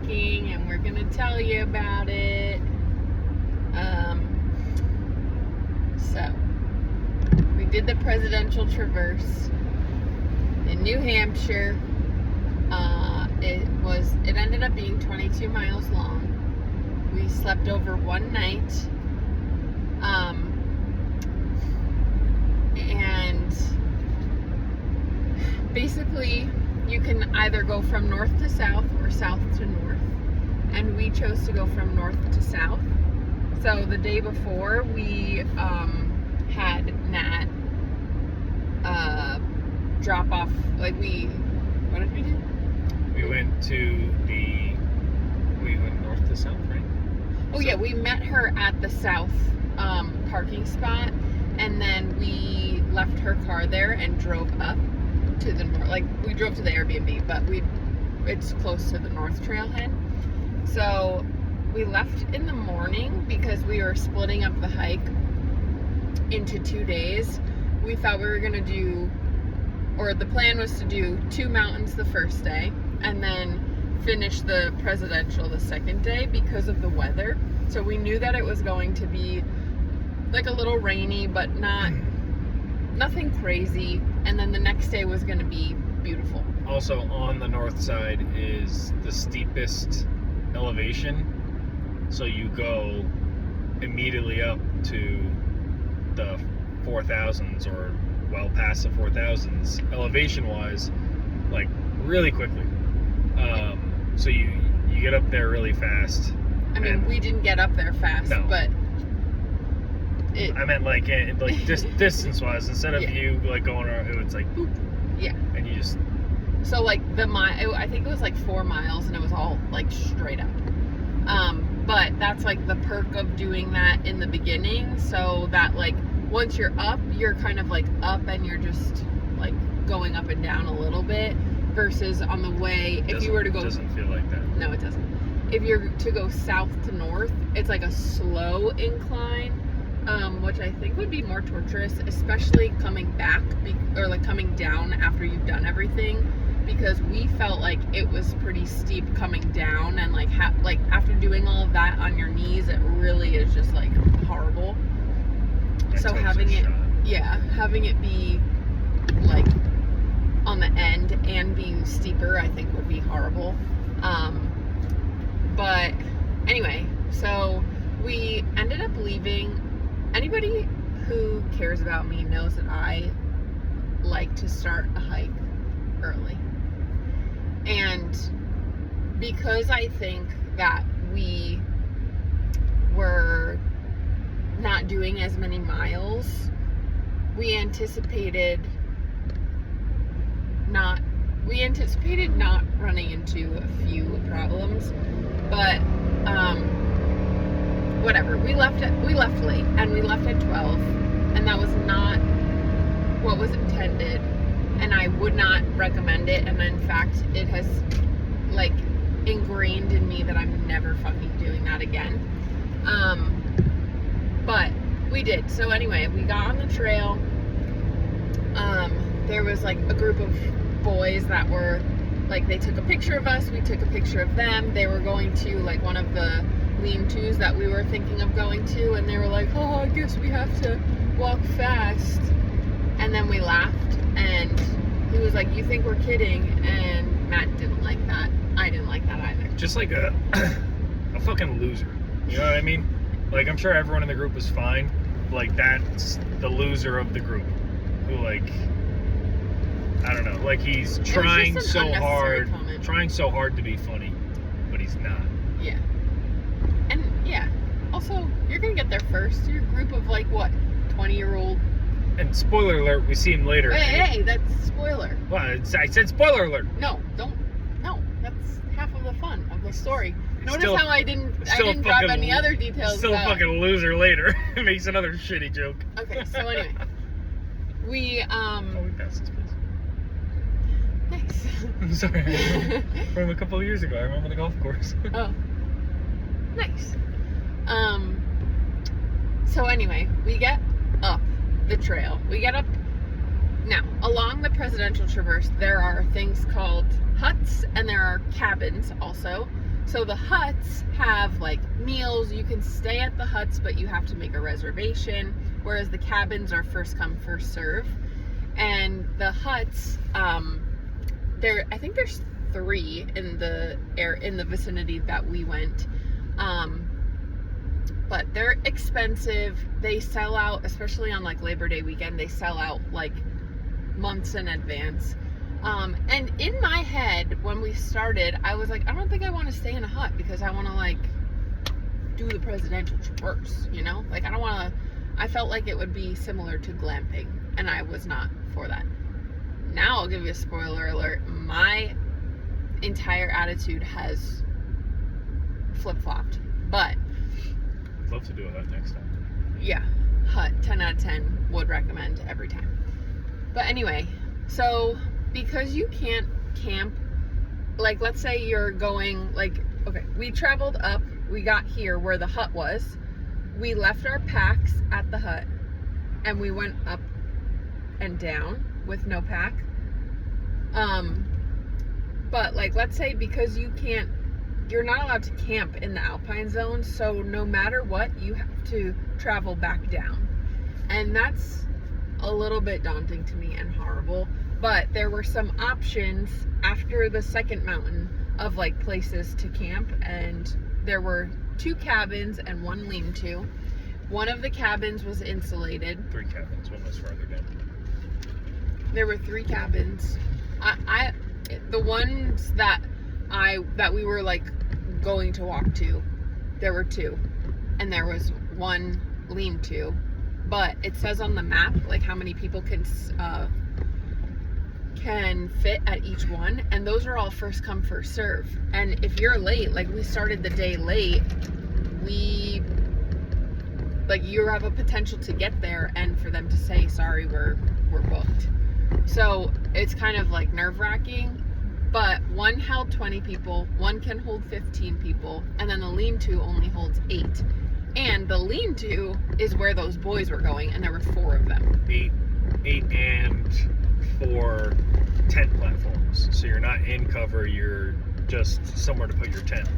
hiking, and we're gonna tell you about it. So we did the Presidential Traverse in New Hampshire. It ended up being 22 miles long. We slept over one night. And basically you can either go from north to south or south to north, and we chose to go from north to south. So the day before we had Nat drop off, what did we do? We went north to south, right? Oh yeah, we met her at the south parking spot, and then we left her car there and drove up to the north. Like, we drove to the Airbnb, but it's close to the north trailhead. So we left in the morning because we were splitting up the hike into 2 days. We thought we were gonna the plan was to do 2 mountains the first day and then finish the Presidential the second day because of the weather. So we knew that it was going to be like a little rainy, but nothing crazy. And then the next day was going to be beautiful. Also, on the north side is the steepest elevation. So you go immediately up to the 4,000s, or well past the 4,000s elevation-wise, like really quickly. So you get up there really fast. I mean, we didn't get up there fast, no. But I meant like distance-wise, instead of you like going around, it was like boop. Yeah. And you just. So like I think it was like 4 miles, and it was all like straight up. But that's like the perk of doing that in the beginning, so that like once you're up, you're kind of like up, and you're just like going up and down a little bit. Versus on the way, if you were to go, it doesn't feel like that. No, it doesn't. If you're to go south to north, it's like a slow incline, which I think would be more torturous, especially coming back or like coming down after you've done everything, because we felt like it was pretty steep coming down, and like after doing all of that on your knees, it really is just like horrible. So having it be like on the end and be steeper, I think would be horrible. But anyway, so we ended up leaving. Anybody who cares about me knows that I like to start a hike early. And because I think that we were not doing as many miles, we anticipated not running into a few problems, but whatever. We left late, and we left at 12, and that was not what was intended, and I would not recommend it. And in fact, it has like ingrained in me that I'm never fucking doing that again. But we did. So anyway, we got on the trail. There was like a group of boys that were like, they took a picture of us, we took a picture of them. They were going to like one of the lean-tos that we were thinking of going to, and they were like, oh, I guess we have to walk fast. And then we laughed, and he was like, you think we're kidding? And Matt didn't like that. I didn't like that either. Just like a fucking loser. You know what I mean? Like, I'm sure everyone in the group was fine. Like, that's the loser of the group. Who, like, I don't know. Like, he's trying so hard to be funny, but he's not. Yeah. And, yeah. Also, you're gonna get there first. You're a group of, like, what, 20-year-old... And spoiler alert, we see him later. Hey, that's spoiler. Well, I said spoiler alert. No, that's half of the fun of the story. Notice Still, how I didn't drop any other details. Still a fucking loser later. It makes another shitty joke. Okay, so anyway. We passed this place. Nice. I'm sorry. From a couple of years ago, I remember the golf course. Oh. Nice. So anyway, we get up the trail. We get up. Now, along the Presidential Traverse, there are things called huts, and there are cabins also. So the huts have like meals. You can stay at the huts, but you have to make a reservation. Whereas the cabins are first come, first serve. And the huts, I think there's 3 in the vicinity that we went. But they're expensive. They sell out, especially on like Labor Day weekend, they sell out like months in advance. And in my head, when we started, I was like, I don't think I want to stay in a hut because I want to like do the presidential traverse, you know? Like I felt like it would be similar to glamping, and I was not for that. Now I'll give you a spoiler alert. My entire attitude has flip-flopped, but I'd love to do a hut next time. yeah, hut 10 out of 10 would recommend every time. But anyway, so because you can't camp, like let's say you're going like, okay, we traveled up, we got here where the hut was, we left our packs at the hut, and we went up and down with no pack. But like let's say because you're not allowed to camp in the Alpine zone, so no matter what, you have to travel back down. And that's a little bit daunting to me and horrible. But there were some options after the second mountain of like places to camp, and there were 2 cabins and 1 lean-to. One of the cabins was insulated. 3 cabins, one was farther down. There were 3 cabins. The ones that we were like going to walk to, there were 2, and there was 1 lean-to. But it says on the map like how many people can fit at each one, and those are all first come, first serve. And if you're late, like we started the day late, you have a potential to get there and for them to say sorry, we're booked. So it's kind of like nerve-wracking. But one held 20 people, one can hold 15 people, and then the lean-to only holds 8. And the lean-to is where those boys were going, and there were 4 of them. 8 and 4 tent platforms. So you're not in cover, you're just somewhere to put your tent.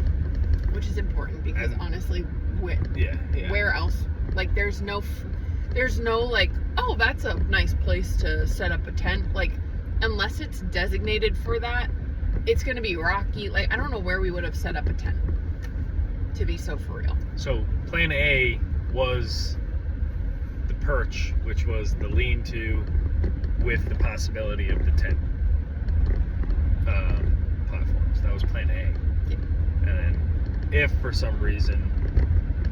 Which is important because honestly, where else? Like there's no like, oh, that's a nice place to set up a tent. Like unless it's designated for that, it's going to be rocky. Like I don't know where we would have set up a tent, to be so for real. So plan A was the perch, which was the lean-to with the possibility of the tent platforms. That was plan A. Yeah. And then if for some reason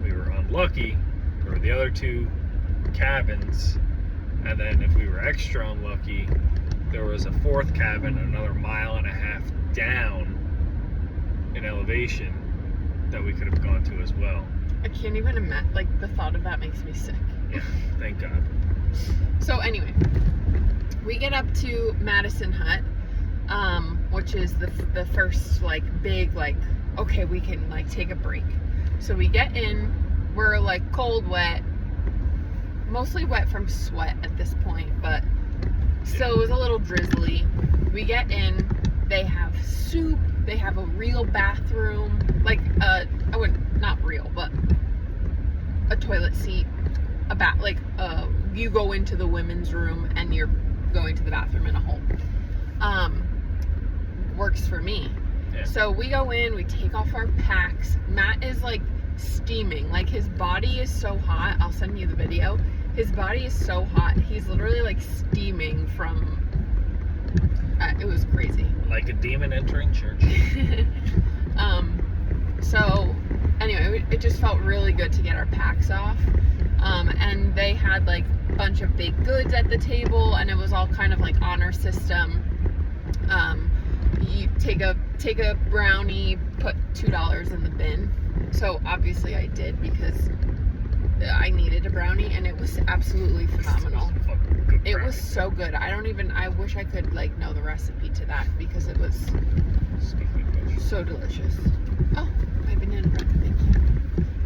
we were unlucky, there were the other 2 cabins, and then if we were extra unlucky, there was a 4th cabin another 1.5 miles down in elevation that we could have gone to as well. I can't even imagine, like the thought of that makes me sick. Yeah, thank God. So anyway, we get up to Madison Hut, which is the first like big like, okay, we can like take a break. So we get in, we're like cold, wet, mostly wet from sweat at this point, but still it was a little drizzly. We get in, they have soup, they have a real bathroom, like not real, but a toilet seat, you go into the women's room and you're going to the bathroom in a hole. Works for me. Yeah. So we go in, we take off our packs. Matt is like steaming, like his body is so hot. I'll send you the video. His body is so hot. He's literally like steaming from, it was crazy. Like a demon entering church. So anyway, it just felt really good to get our packs off. And they had like a bunch of baked goods at the table, and it was all kind of like honor system. You take a brownie, put $2 in the bin. So obviously I did because I needed a brownie, and it was absolutely phenomenal. It was so good. I wish I could like know the recipe to that because it was so delicious. Oh, my banana bread, thank you.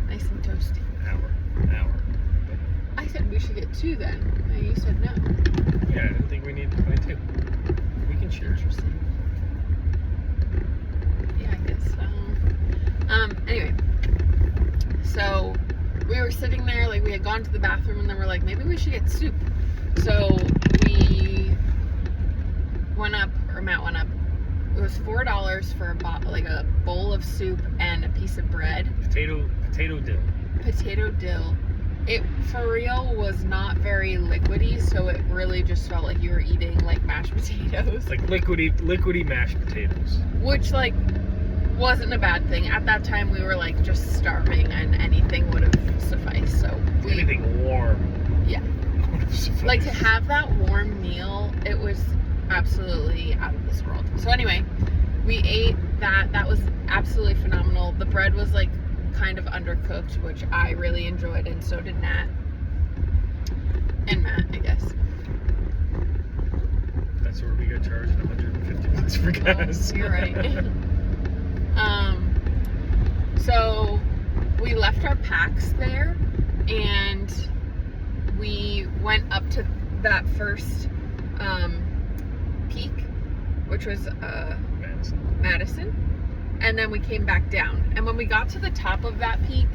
Nice and toasty. Hour. I said we should get 2 then. And you said no. Yeah, I didn't think we needed to buy 2. We can share. Interesting. Yeah, I guess so. sitting there, like we had gone to the bathroom, and then we're like, maybe we should get soup. So we went up, or Matt went up. It was $4 for a bowl of soup and a piece of bread. Potato dill. Potato dill. It for real was not very liquidy, so it really just felt like you were eating like mashed potatoes. Like liquidy mashed potatoes. Which like wasn't a bad thing. At that time we were like just starving and anything would have sufficed. So anything warm. Yeah. Would have sufficed. Like to have that warm meal, it was absolutely out of this world. So anyway, we ate that. That was absolutely phenomenal. The bread was like kind of undercooked, which I really enjoyed, and so did Nat. And Matt, I guess. That's where we got charged $150 for gas. Oh, you're right. So we left our packs there, and we went up to that first peak, which was Madison. And then we came back down. And when we got to the top of that peak,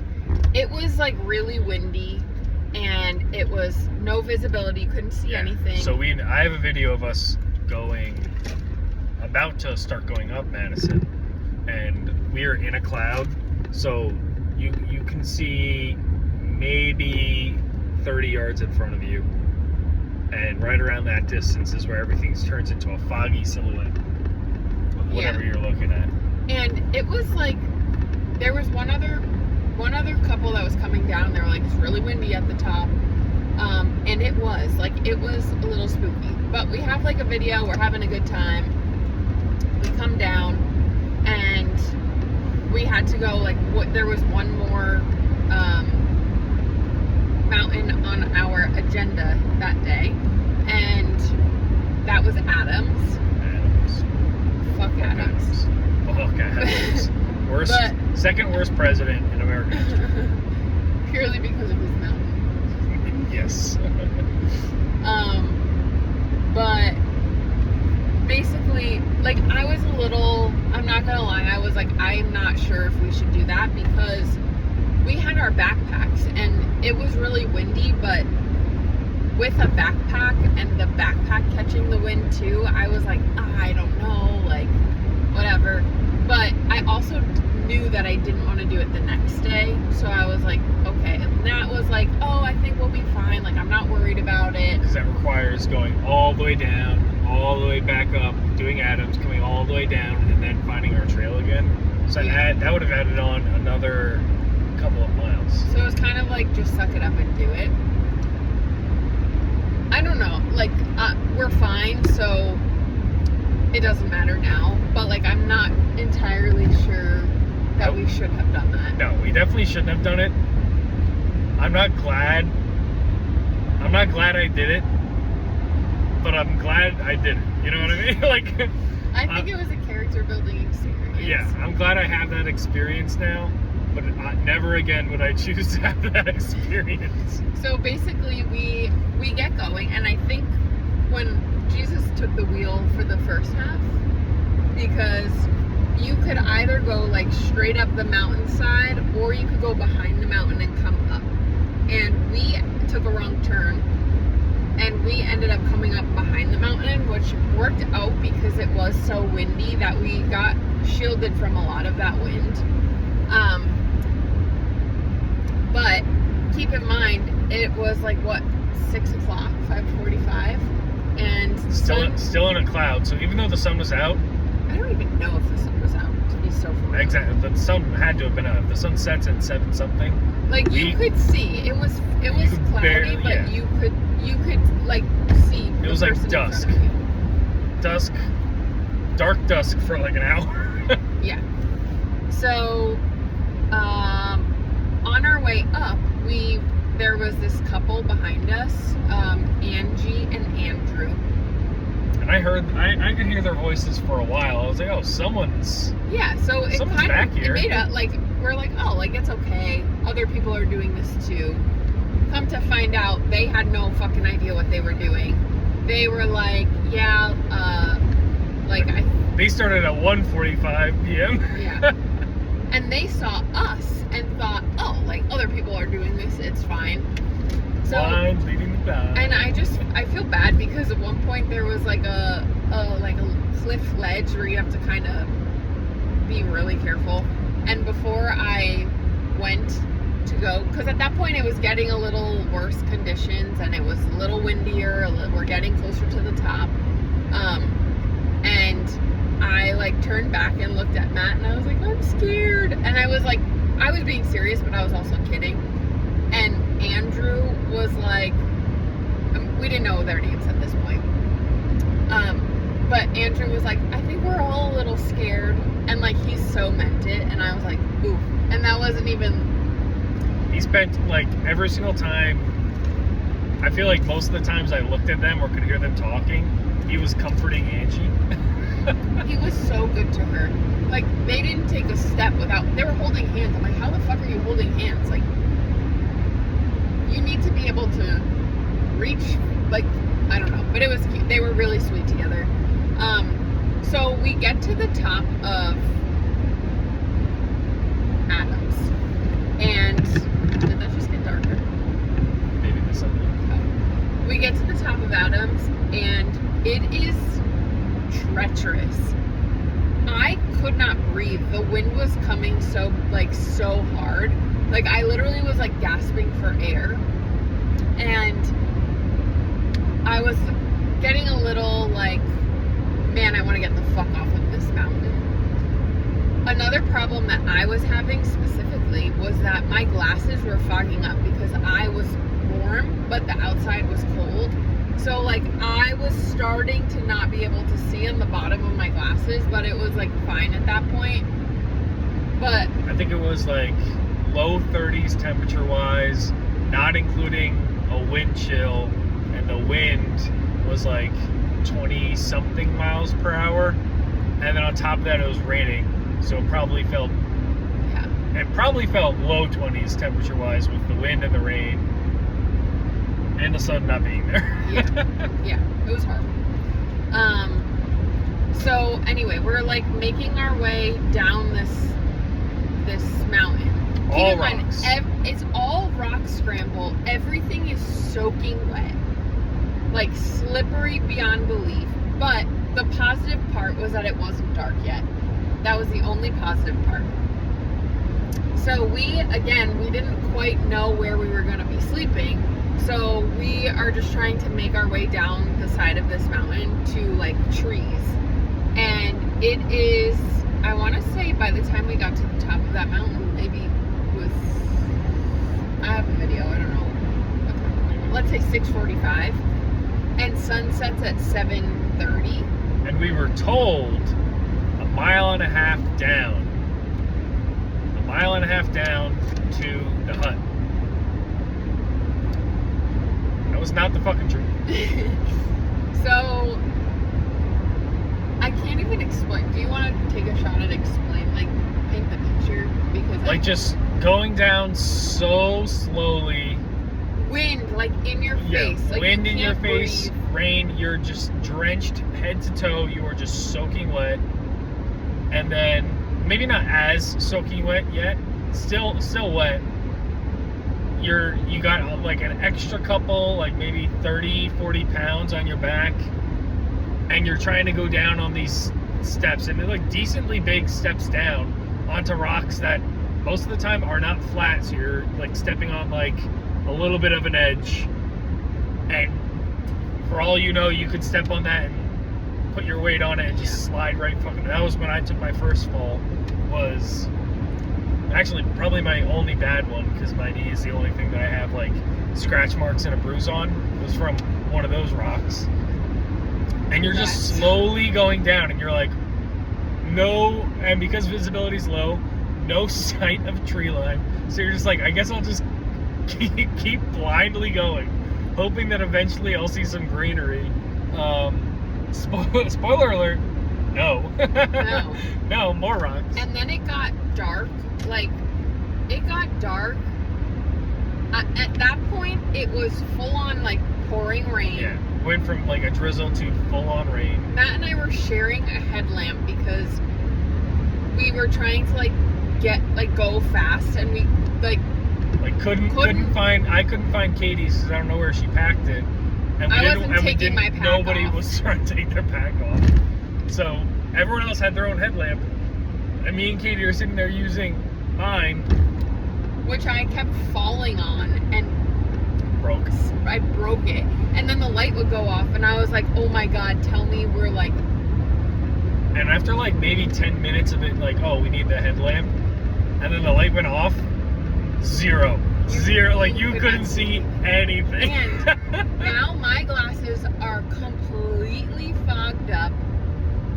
it was like really windy and it was no visibility. You couldn't see anything. So I have a video of us about to start going up Madison, and we are in a cloud. So you can see maybe 30 yards in front of you. And right around that distance is where everything turns into a foggy silhouette of whatever you're looking at. And it was like, there was one other couple that was coming down. They were like, it's really windy at the top. And it was a little spooky. But we have like a video, we're having a good time. We come down and we had to go there was one more mountain on our agenda that day. And that was Adams. Fuck Adams. Fuck Adams. Second worst president in America. Purely because of his mountain. Yes. But basically, like, I was a little, I'm not gonna lie, I was like, I'm not sure if we should do that, because we had our backpacks and it was really windy, but with a backpack and the backpack catching the wind too, I was like, I don't know, like, whatever. But I also knew that I didn't want to do it the next day, so I was like, okay. And that was like, oh, I think we'll be fine, like, I'm not worried about it. Because that requires going all the way down, all the way back up, doing Adams, coming all the way down, and then finding our trail again. So that would have added on another couple of miles. So it was kind of like, just suck it up and do it. I don't know, like, we're fine, so it doesn't matter now, but like, I'm not entirely sure that we should have done that. No, we definitely shouldn't have done it. I'm not glad I did it, but I'm glad I did it. You know what I mean? Like, I think it was a character building experience. Yeah, I'm glad I have that experience now, but never again would I choose to have that experience. So basically, we get going, and I think when Jesus took the wheel for the first half, because you could either go like straight up the mountainside, or you could go behind the mountain and come up. And we took a wrong turn, and we ended up coming up behind the mountain, which worked out because it was so windy that we got shielded from a lot of that wind. But keep in mind, it was like, what, 6 o'clock, 5:45, and still in a cloud. So even though the sun was out, I don't even know if the sun was out, to be so for real. Exactly, the sun had to have been out. The sun sets at 7 something. Like, you could see it was cloudy, barely, but you could like see. It was like dusk, dark dusk for like an hour. Yeah. So, on our way up, there was this couple behind us, Angie and Andrew. And I could hear their voices for a while. I was like, oh, someone's so it kind back of here. It made it like, we're like, oh, like, it's okay. Other people are doing this too. Come to find out, they had no fucking idea what they were doing. They were like, they started at 1:45 p.m. Yeah. And they saw us and thought, oh, like other people are doing this, it's fine. So, Blind leading the blind. and I feel bad because at one point there was like a cliff ledge where you have to kind of be really careful. And before I went to go, because at that point it was getting a little worse conditions and it was a little windier. We're getting closer to the top, and I like turned back and looked at Matt and I was like, I'm scared. And I was being serious, but I was also kidding. And Andrew was like, we didn't know their names at this point. But Andrew was like, I think we're all a little scared. And like, he so meant it. And I was like, oof. And that wasn't even. He spent like every single time, I feel like most of the times I looked at them or could hear them talking, he was comforting Angie. He was so good to her. Like, they didn't take a step without, they were holding hands. I'm like, how the fuck are you holding hands? Like, you need to be able to reach, like, I don't know. But it was cute. They were really sweet together. So we get to the top of Adams. And did that just get darker? Maybe the sun. We get to the top of Adams, and it is treacherous. I could not breathe. The wind was coming so hard. Like, I literally was like gasping for air. And I was getting a little like, man, I want to get the fuck off of this mountain. Another problem that I was having specifically was that my glasses were fogging up because I was warm, but the outside was cold. So, like, I was starting to not be able to see on the bottom of my glasses, but it was, like, fine at that point. But I think it was, like, low 30s temperature-wise, not including a wind chill, and the wind was, like, 20-something miles per hour. And then on top of that, it was raining, so it probably felt... yeah. It probably felt low 20s temperature-wise with the wind and the rain. And the sun not being there. Yeah, it was horrible. So anyway, we're like making our way down this mountain. All Keep in mind, rocks. it's all rock scramble. Everything is soaking wet, like slippery beyond belief. But the positive part was that it wasn't dark yet. That was the only positive part. So we didn't quite know where we were going to be sleeping. So we are just trying to make our way down the side of this mountain to like trees. And it is, I want to say by the time we got to the top of that mountain, maybe with, I have a video, I don't know, let's say 6:45. And sunsets at 7:30. And we were told a mile and a half down to the hut. That was not the fucking truth. So I can't even explain. Do you want to take a shot at explain, like paint the picture? Because Like just going down so slowly. wind, like in your Yeah, face, like wind you in your can't face, breathe. rain, you're just drenched head to toe, you are just soaking wet. And then maybe not as soaking wet yet, still wet. You got like an extra couple, like maybe 30-40 pounds on your back, and you're trying to go down on these steps, and they're like decently big steps down onto rocks that most of the time are not flat, so you're like stepping on like a little bit of an edge, and for all you know, you could step on that and put your weight on it and just slide right fucking. That was when I took my first fall. Was actually probably my only bad one, because my knee is the only thing that I have like scratch marks and a bruise on. It was from one of those rocks. And you're just slowly going down, and you're like, no, and because visibility's low, no sight of tree line. So you're just like, I guess I'll just keep blindly going, hoping that eventually I'll see some greenery. Spoiler alert, no. No. No, more rocks. And then it got dark. Like, it got dark. At that point, it was full on, like, pouring rain. Yeah, went from, like, a drizzle to full-on rain. Matt and I were sharing a headlamp because we were trying to, like, go fast, and we like couldn't find Katie's because I don't know where she packed it. And I wasn't taking my pack nobody off. was trying to take their pack off. So everyone else had their own headlamp. And me and Katie are sitting there using mine. Which I kept falling on and Broke. I broke it. And then the light would go off and I was like, oh my God, tell me we're like... And after like maybe 10 minutes of it, like, oh, we need the headlamp. And then the light went off. Zero. Like you couldn't see anything. And now my glasses are completely fogged up.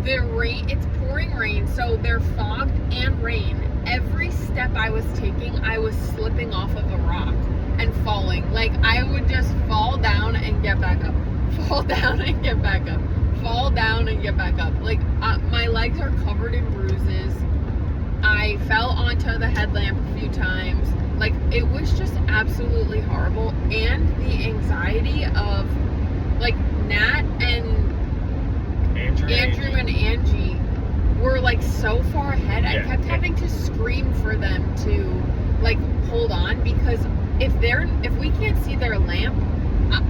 The rain, it's pouring rain, so they're fogged and rain. Every step I was taking, I was slipping off of a rock and falling. Like I would just fall down and get back up. Fall down and get back up. Fall down and get back up. Like my legs are covered in bruises. I fell onto the headlamp a few times. Like, it was just absolutely horrible. And the anxiety of, like, Nat and Andrew and Angie were, like, so far ahead. Yeah. I kept having to scream for them to, like, hold on. Because if we can't see their lamp,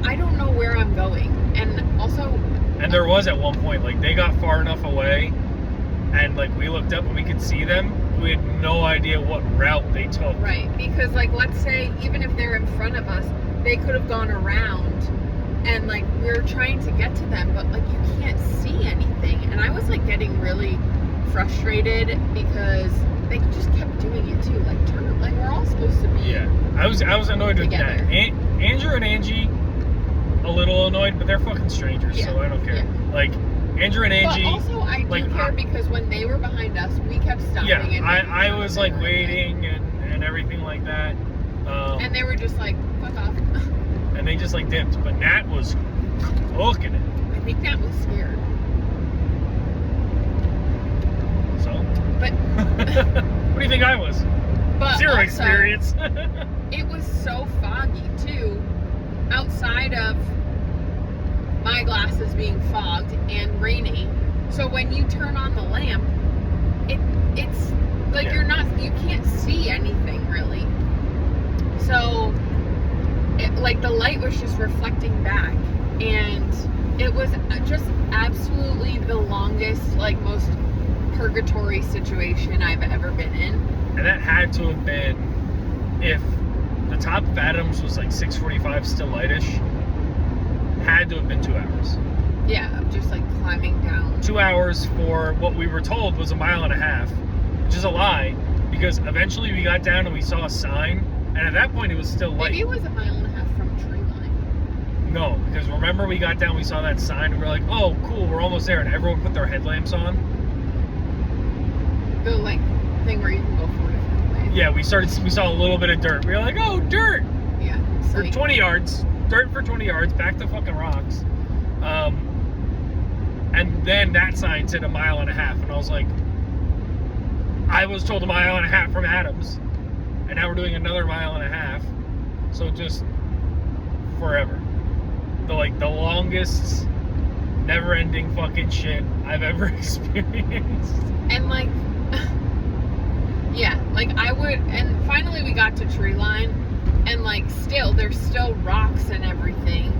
I don't know where I'm going. And also... And there was at one point, like, they got far enough away, and, like, we looked up and we could see them. We had no idea what route they took. Right, because like let's say even if they're in front of us, they could have gone around and like we're trying to get to them, but like you can't see anything. And I was like getting really frustrated because they just kept doing it too. Like turn, like we're all supposed to be. Yeah, I was annoyed together. with that. Andrew and Angie, a little annoyed, but they're fucking strangers, Yeah. so I don't care. Yeah. Like Andrew and Angie. But also I do care because when they were behind us, we kept stopping. Yeah, and I was like waiting and everything like that. And they were just like, fuck off. And they just like dipped. But Nat was cooking it. I think Nat was scared. So? But What do you think I was? but Zero also, experience. It was so foggy too, outside of my glasses being fogged and rainy. So when you turn on the lamp, it's like Yeah. you can't see anything really. So like the light was just reflecting back, and it was just absolutely the longest, like most purgatory situation I've ever been in. And that had to have been, if the top of Adams was like 6:45, still lightish, had to have been 2 hours. Yeah, of just like climbing down. 2 hours for what we were told was 1.5 miles, which is a lie, because eventually we got down and we saw a sign, and at that point it was still light. Maybe it was 1.5 miles from tree line. No, because remember we got down, we saw that sign, and we were like, oh, cool, we're almost there, and everyone put their headlamps on. The like thing where you can go 4 different ways. Yeah, we saw a little bit of dirt. We were like, oh, dirt! Yeah. For Sweet. 20 yards. Dirt for 20 yards, back to fucking rocks. And then that sign said 1.5 miles, and I was like, I was told 1.5 miles from Adams, and now we're doing another 1.5 miles. So just forever. The longest, never-ending fucking shit I've ever experienced. And like, yeah, like and finally we got to tree line, and like there's still rocks and everything,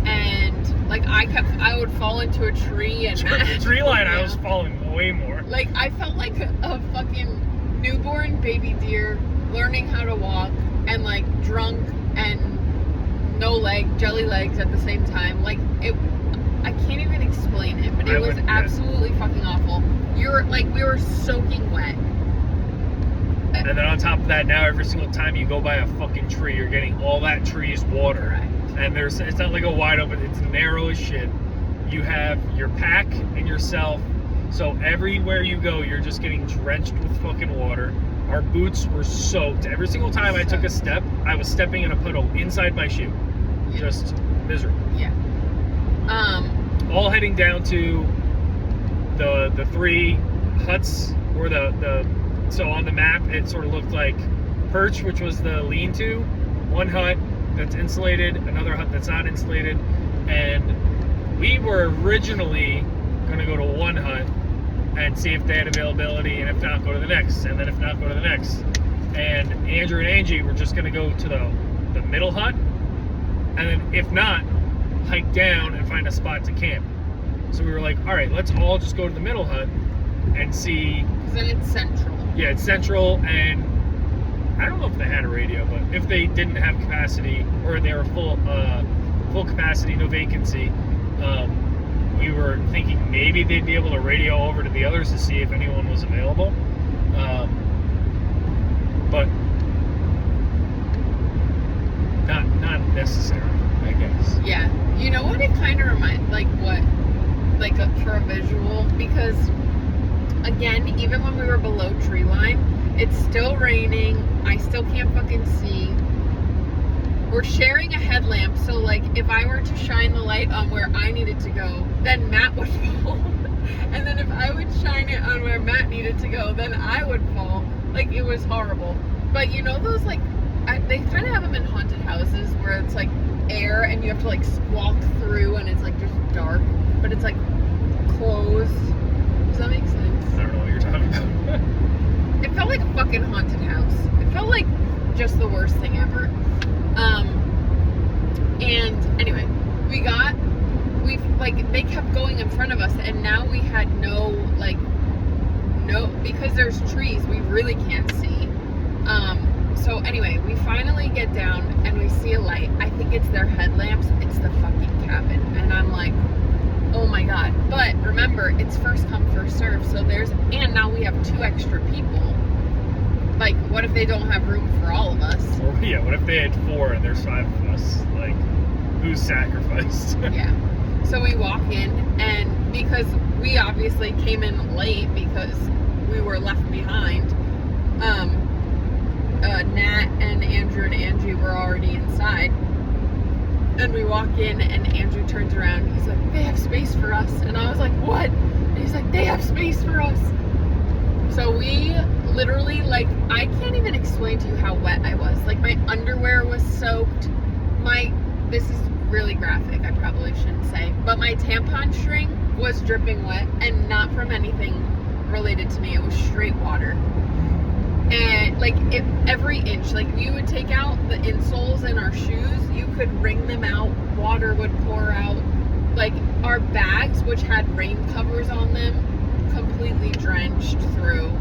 and like I would fall into a tree and Tree line, I was falling way more. Like I felt like a fucking newborn baby deer learning how to walk, and like drunk and jelly legs at the same time. Like I can't even explain it, but it was absolutely fucking awful. We were soaking wet. And then on top of that, now every single time you go by a fucking tree, you're getting all that tree's water. Right. And it's not like a wide open, it's narrow as shit. You have your pack and yourself, so everywhere you go, you're just getting drenched with fucking water. Our boots were soaked. Every single time I took a step, I was stepping in a puddle inside my shoe. Yeah. Just miserable. Yeah. All heading down to the 3 huts, or so on the map it sort of looked like Perch, which was the lean-to, one hut that's insulated, another hut that's not insulated, and we were originally going to go to one hut and see if they had availability, and if not, go to the next, and then if not, go to the next. And Andrew and Angie were just gonna go to the middle hut, and then if not, hike down and find a spot to camp. So we were like, all right, let's all just go to the middle hut and see. Because then it's central. Yeah, it's central, and I don't know if they had a radio, but if they didn't have capacity, or they were full capacity, no vacancy, we were thinking maybe they'd be able to radio over to the others to see if anyone was available. But not necessary, I guess. Yeah. You know what it kind of reminds, for a visual, because again, even when we were below tree line, it's still raining. I still can't fucking see. We're sharing a headlamp, so like if I were to shine the light on where I needed to go, then Matt would fall. And then if I would shine it on where Matt needed to go, then I would fall. Like, it was horrible. But you know those, like, they kind of have them in haunted houses where it's like air and you have to like walk through and it's like just dark, but it's like closed. Does that make sense? I don't know what you're talking about. It felt like a fucking haunted house. It felt like just the worst thing ever. And anyway, they kept going in front of us, and now we had no, because there's trees, we really can't see. So anyway, we finally get down and we see a light. I think it's their headlamps. It's the fucking cabin. And I'm like, oh my God. But remember, it's first come, first serve. So and now we have 2 extra people. Like, what if they don't have room for all of us? Well, yeah, what if they had 4 and there's 5 of us? Like, who's sacrificed? Yeah. So we walk in, and because we obviously came in late because we were left behind, Nat and Andrew and Angie were already inside. And we walk in, and Andrew turns around. He's like, they have space for us. And I was like, what? And he's like, they have space for us. So we literally, I can't even explain to you how wet I was. Like, my underwear was soaked. This is really graphic, I probably shouldn't say. But my tampon string was dripping wet, and not from anything related to me. It was straight water. And every inch, if you would take out the insoles in our shoes, you could wring them out, water would pour out. Like, our bags, which had rain covers on them, completely drenched through.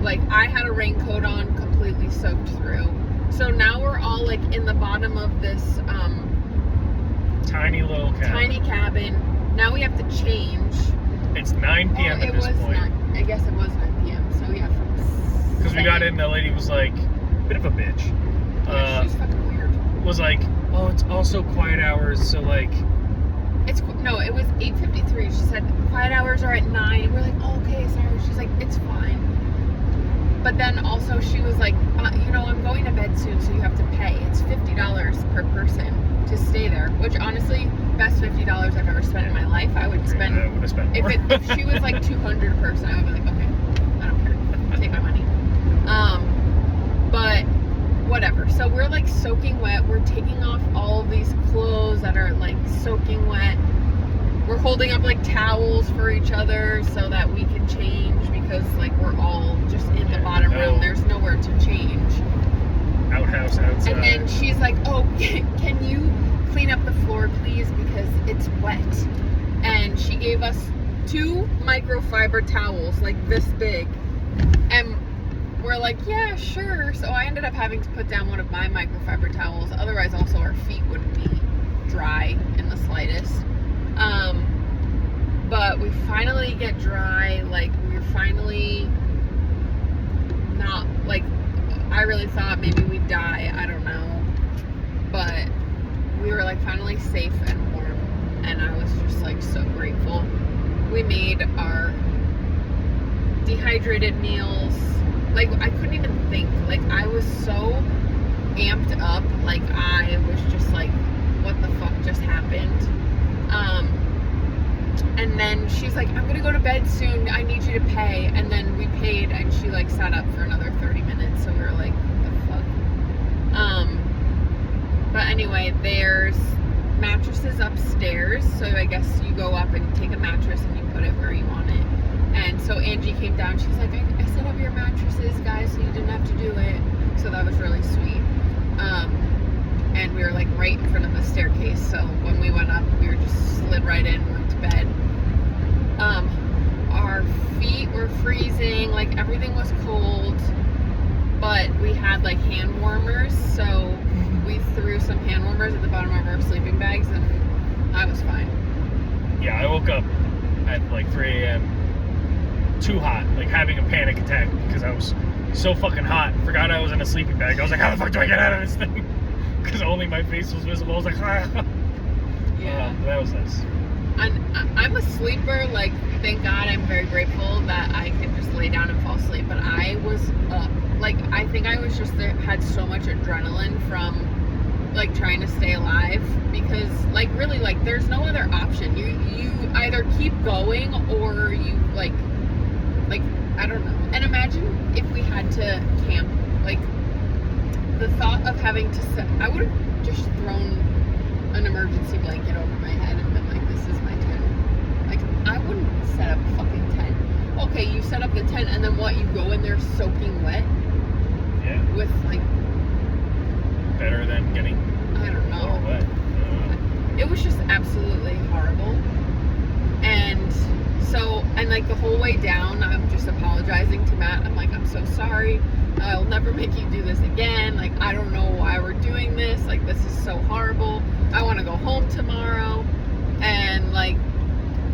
Like, I had a raincoat on, completely soaked through. So now we're all in the bottom of this tiny little cabin. Tiny cabin. Now we have to change. It's 9 p.m. at this point. I guess it was 9 p.m. So yeah, because we got in, the lady was like, bit of a bitch. Yeah, she's fucking weird. Was like, oh, it's also quiet hours, so like. It was 8:53. She said quiet hours are at 9. And we're like, oh, okay, sorry. She's like, it's fine. But then also she was like, I'm going to bed soon, so you have to pay. It's $50 per person to stay there, which honestly, best $50 I've ever spent in my life. I would spend. I would have spent more. If she was like $200 a person, I would be like, okay, I don't care, take my money. But whatever. So we're soaking wet. We're taking off all of these clothes that are soaking wet. We're holding up towels for each other so that we can change, because we're all just in the bottom room. There's nowhere to change. Outhouse outside. And then she's like, oh, can you clean up the floor, please, because it's wet. And she gave us 2 microfiber towels, this big. And we're like, yeah, sure. So I ended up having to put down one of my microfiber towels. Otherwise, also, our feet wouldn't be dry in the slightest. But we finally get dry. We're finally not, I really thought maybe we'd die. I don't know. But we were, finally safe and warm. And I was just, so grateful. We made our dehydrated meals. I couldn't even think. I was so amped up. I was just what the fuck just happened? And then she's like, I'm gonna go to bed soon. I need you to pay. And then we paid, and she sat up for another 30 minutes. So we were like, what the fuck? But anyway, there's mattresses upstairs. So I guess you go up and take a mattress and you put it where you want it. And so Angie came down. She's like, I set up your mattresses, guys, so you didn't have to do it. So that was really sweet. And we were like right in front of the staircase. So when we went up, we were just slid right in, went to bed. Our feet were freezing, like everything was cold, but we had like hand warmers. So we threw some hand warmers at the bottom of our sleeping bags, and I was fine. Yeah, I woke up at like 3 a.m. too hot, like having a panic attack because I was so fucking hot. Forgot I was in a sleeping bag. I was like, how the fuck do I get out of this thing? Because only my face was visible. I was like, ah. Yeah. That was nice. I'm a sleeper. Like, thank God, I'm very grateful that I can just lay down and fall asleep. But I was up. Like, I think I was just had so much adrenaline from like trying to stay alive, because like really, like there's no other option. You either keep going or you like I don't know. And imagine if we had to camp. Like, the thought of having to set, I would have just thrown an emergency blanket over my head and been like, this is my tent. Like, I wouldn't set up a fucking tent. Okay, you set up the tent and then what, you go in there soaking wet? Yeah. With like, Better than getting I don't know. more wet. It was just absolutely horrible. And so, and like the whole way down, I'm just apologizing to Matt. I'm like, I'm so sorry. I'll never make you do this again. Like, I don't know why we're doing this. Like, this is so horrible. I want to go home tomorrow. And like,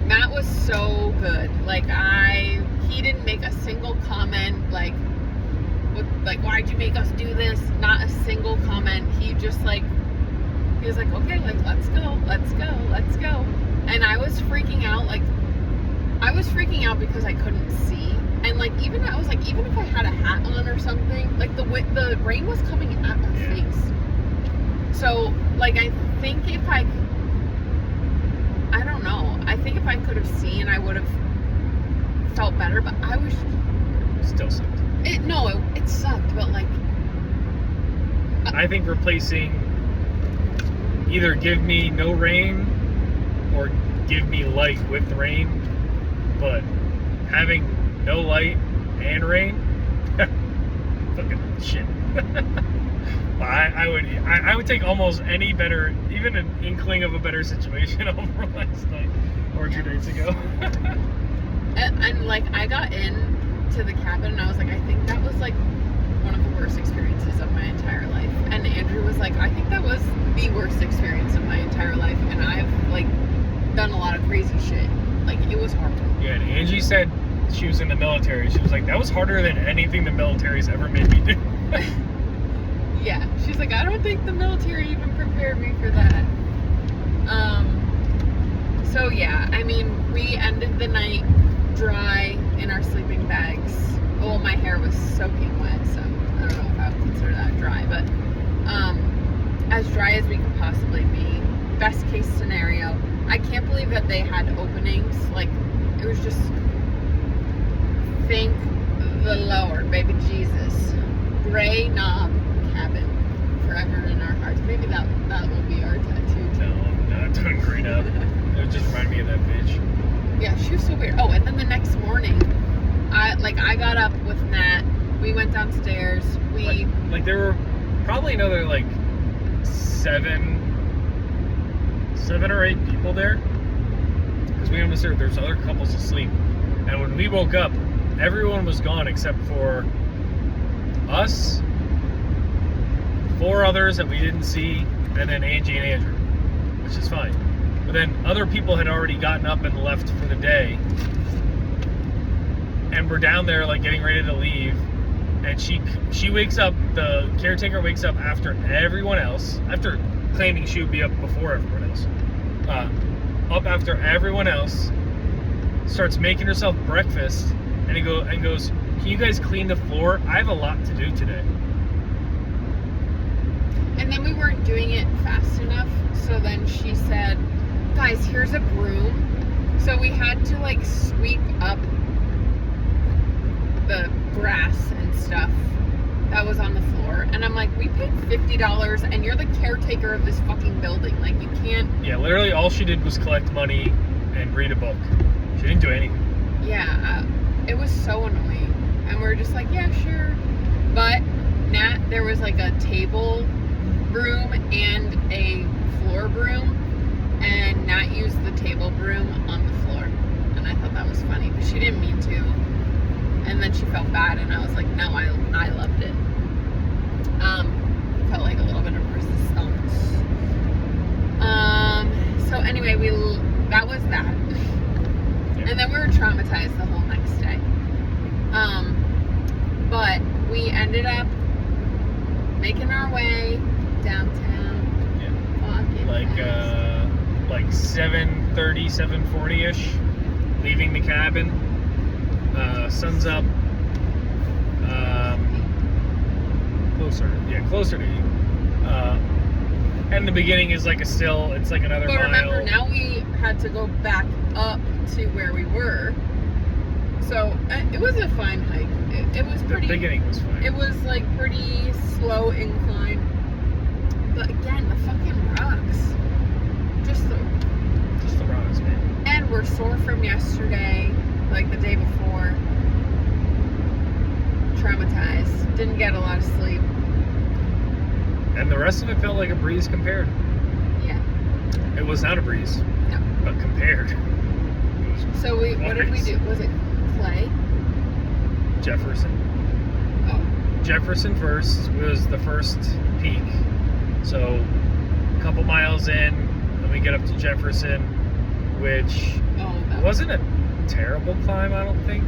Matt was so good. Like, he didn't make a single comment. Like, why'd you make us do this? Not a single comment. He just like, he was like, okay, like, let's go. And I was freaking out. Like, I was freaking out because I couldn't see. And like, I was like, even if I had a hat on or something, like the rain was coming at my face. So like, I think if I don't know. I think if I could have seen, I would have felt better. But I was Still sucked. It sucked. But like, I think replacing either give me no rain or give me light with rain, but having no light and rain, fucking shit. I would take almost any better, even an inkling of a better situation over last night or 2 days ago. and like, I got into the cabin and I was like, I think that was like one of the worst experiences of my entire life. And Andrew was like, I think that was the worst experience of my entire life. And I've like done a lot of crazy shit. Like, it was horrible. Yeah, and Angie said she was in the military. She was like, that was harder than anything the military's ever made me do. Yeah, she's like, I don't think the military even prepared me for that. So yeah, I mean, we ended the night dry in our sleeping bags. Well, my hair was soaking wet, so I don't know if I would consider that dry, but as dry as we could possibly be. Best case scenario. I can't believe that they had openings. Like, it was just, thank the Lord, baby Jesus. Gray Knob cabin, forever in our hearts. Maybe that will be our tattoo. No, I'm not doing green up. It just reminded me of that bitch. Yeah, she was so weird. Oh, and then the next morning, I got up with Nat. We went downstairs. Like there were probably another like seven or eight people there, because we understood there's other couples asleep. And when we woke up, everyone was gone except for us, 4 others that we didn't see, and then Angie and Andrew, which is fine. But then other people had already gotten up and left for the day, and we're down there like getting ready to leave, and she wakes up, the caretaker wakes up after everyone else, after claiming she would be up before everyone else, up after everyone else, starts making herself breakfast, and goes, can you guys clean the floor? I have a lot to do today. And then we weren't doing it fast enough, so then she said, guys, here's a broom. So we had to like sweep up the grass and stuff that was on the floor. And I'm like, we paid $50 and you're the caretaker of this fucking building. Like, you can't. Yeah, literally all she did was collect money and read a book. She didn't do anything. Yeah, so annoying. And we're just like, yeah, sure. But Nat, there was like a table broom and a floor broom, and Nat used the table broom on the floor. And I thought that was funny, but she didn't mean to. And then she felt bad, and I was like, no, I loved it. Felt like a little bit of resistance. So anyway, that was that. Yeah. And then we were traumatized the whole next day. But we ended up making our way downtown. Yeah. Fucking fast. Like 7:30, 7:40-ish, leaving the cabin. Sun's up. Closer to you. And the beginning is like it's like another But mile. remember, now we had to go back up to where we were. So it was a fine hike. It was pretty. The beginning was fine. It was like pretty slow incline. But again, the fucking rocks. Just the rocks, man. And we're sore from yesterday, like the day before. Traumatized. Didn't get a lot of sleep. And the rest of it felt like a breeze compared. Yeah. It was not a breeze. No. But compared. So what did we do? Was it Clay? Jefferson. Oh. Jefferson first was the first peak. So a couple miles in, then we get up to Jefferson, which wasn't a terrible climb, I don't think.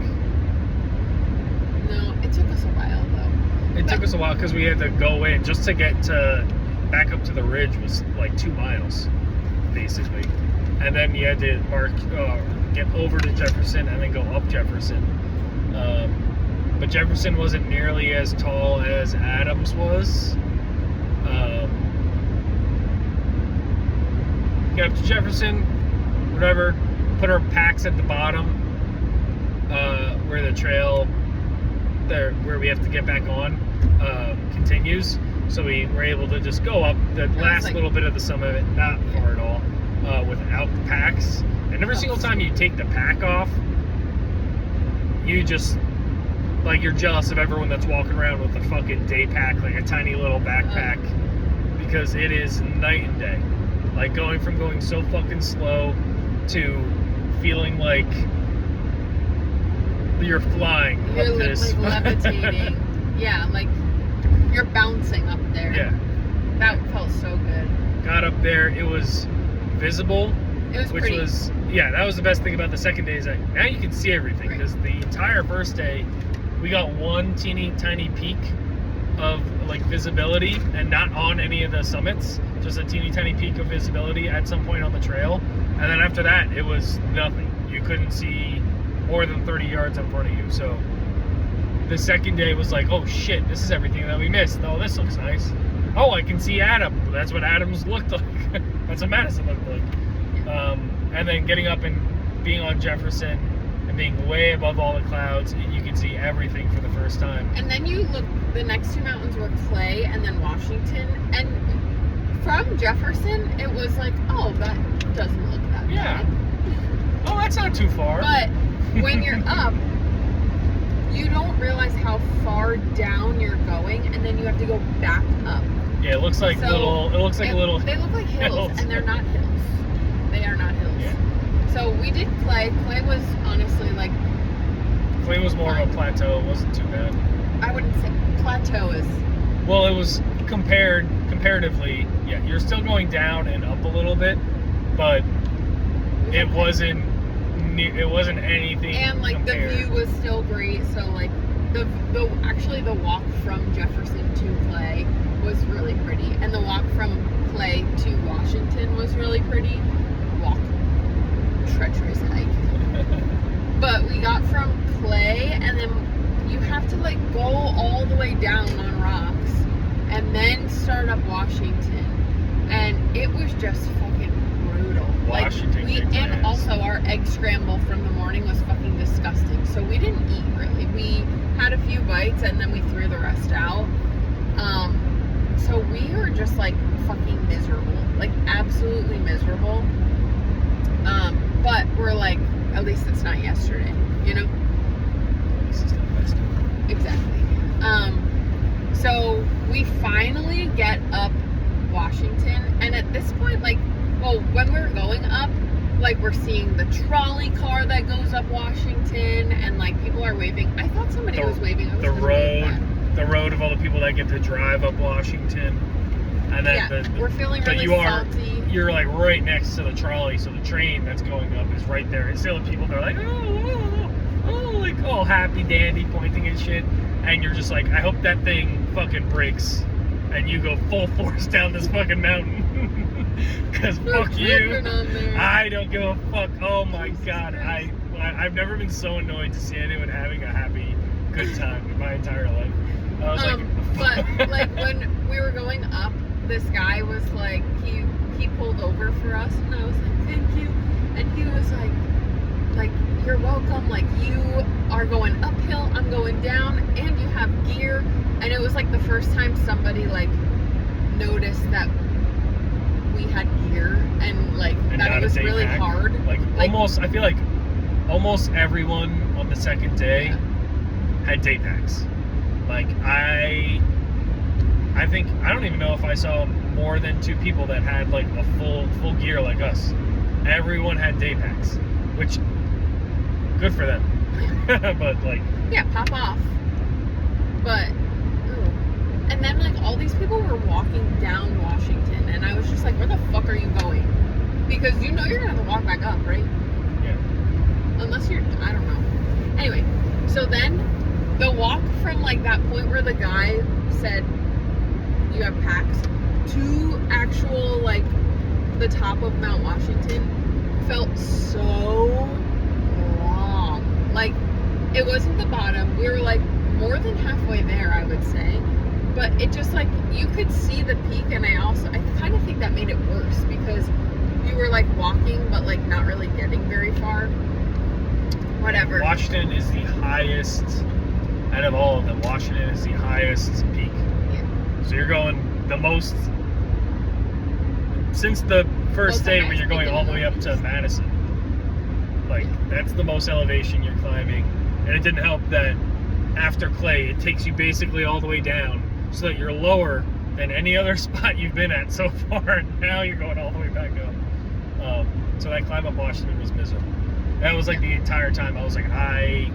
No, it took us a while though. It took us a while because we had to go in just to get back up to the ridge was like 2 miles, basically. And then you had to get over to Jefferson and then go up Jefferson. But Jefferson wasn't nearly as tall as Adams was. Get up to Jefferson, whatever, put our packs at the bottom, where the trail there, where we have to get back on, continues. So we were able to just go up the last little bit of the summit, not far at all, without the packs. And every single time you take the pack off, you just, like, you're jealous of everyone that's walking around with a fucking day pack, like a tiny little backpack, because it is night and day. Like, going so fucking slow to feeling like you're flying. You're up this. like levitating. Yeah, like you're bouncing up there. Yeah. That felt so good. Got up there, it was visible. It was which pretty. That was the best thing about the second day, is that now you can see everything, because the entire first day we got one teeny tiny peak of like visibility, and not on any of the summits, just a teeny tiny peak of visibility at some point on the trail, and then after that it was nothing. You couldn't see more than 30 yards in front of you. So the second day was like, oh shit, this is everything that we missed. Oh, this looks nice. Oh, I can see Adam. That's what Adams looked like. That's what Madison looked like. And then getting up and being on Jefferson and being way above all the clouds, you can see everything for the first time. And then you look, the next two mountains were Clay and then Washington. And from Jefferson, it was like, oh, that doesn't look that bad. Oh, that's not too far. But when you're up, you don't realize how far down you're going, and then you have to go back up. Yeah, it looks like little. They look like hills, and they're not hills. They are not hills. Yeah. So we did Clay. Clay was honestly like. Clay was more of a plateau. It wasn't too bad. I wouldn't say plateau is. Well, it was comparatively. Yeah, you're still going down and up a little bit, but it wasn't anything. And like compared. the view was still great. So like the walk from Jefferson to Clay was really pretty, and the walk from Clay to Washington was really pretty. Treacherous hike. But we got from Clay, and then you have to like go all the way down on rocks and then start up Washington, and it was just fucking brutal. Washington and also our egg scramble from the morning was fucking disgusting, so we didn't eat really. We had a few bites and then we threw the rest out. So we were just like fucking miserable, like absolutely miserable. But we're like, at least it's not yesterday, you know? get up Washington, and at this point, like, well, when we were going up, like, we're seeing the trolley car that goes up Washington, and like people are waving. I thought somebody was waving. I was The gonna wave road, back. the road of all the people that get to drive up Washington, and then Yeah, we're feeling but really salty. you're like right next to the trolley, so the train that's going up is right there. And still, people they're like, like all happy dandy, pointing and shit, and you're just like, I hope that thing fucking breaks, and you go full force down this fucking mountain. Cause fuck you. I don't give a fuck. Oh my god, I've never been so annoyed to see anyone having a happy, good time in my entire life. I was but like when we were going up, this guy was like, he pulled over for us, and I was like, thank you, and he was like you're welcome. Like, you are going uphill, I'm going down, and you have gear. And it was like the first time somebody like noticed that we had gear, and like and that it was really pack. hard. Like almost, I feel like almost everyone on the second day had day packs. Like I think I don't even know if I saw more than 2 people that had like a full gear like us. Everyone had day packs, which good for them. But like, yeah, pop off. But and then like all these people were walking down Washington, and I was just like, where the fuck are you going? Because you know you're gonna have to walk back up, right? yeah. Unless you're, I don't know. Anyway, so then the walk from like that point where the guy said you have packs to actual like the top of Mount Washington felt so long. Like, it wasn't the bottom. We were like more than halfway there, I would say. But it just like, you could see the peak, and I kind of think that made it worse because you were like walking but like not really getting very far. Whatever. Washington is the highest out of all of them. Washington is the highest peak. Yeah. So you're going the most since the first day when you're going all the way up to Madison. Like, that's the most elevation you're climbing. And it didn't help that after Clay, it takes you basically all the way down so that you're lower than any other spot you've been at so far. And now you're going all the way back up. So that climb up Washington was miserable. That was like the entire time I was like, I